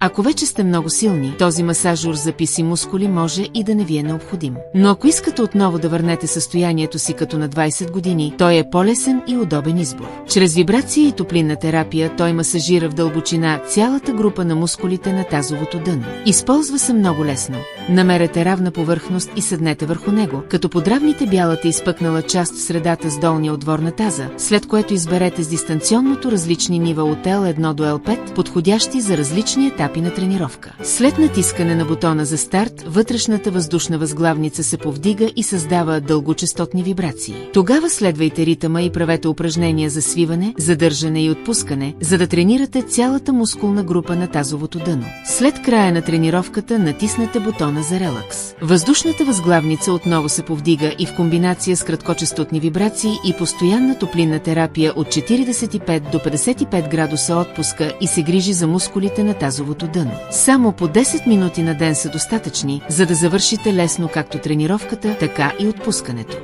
Ако вече сте много силни, този масажор за писи мускули може и да не ви е необходим. Но ако искате отново да върнете състоянието си като на 20 години, той е по-лесен и удобен избор. Чрез вибрация и топлинна терапия той масажира в дълбочина цялата група на мускулите на тазовото дъно. Използва се много лесно. Намерете равна повърхност и седнете върху него, като подравните бялата изпъкнала част в средата с долния отвор на таза, след което изберете с дистанционното различни нива от L1 до L5, подходящи за различни етапи на тренировка. След натискане на бутона за старт, вътрешната въздушна възглавница се повдига и създава дългочестотни вибрации. Тогава следвайте ритъма и правете упражнения за свиване, задържане и отпускане, за да тренирате цялата мускулна група на тазовото дъно. След края на тренировката натиснете бутона за релакс. Въздушната възглавница отново се повдига и в комбинация с краткочестотни вибрации и постоянна топлинна терапия от 45 до 55 градуса отпуска и се грижи за мускулите на тазовото дъно. Само по 10 минути на ден са достатъчни, за да завършите лесно както тренировката, така и отпускането.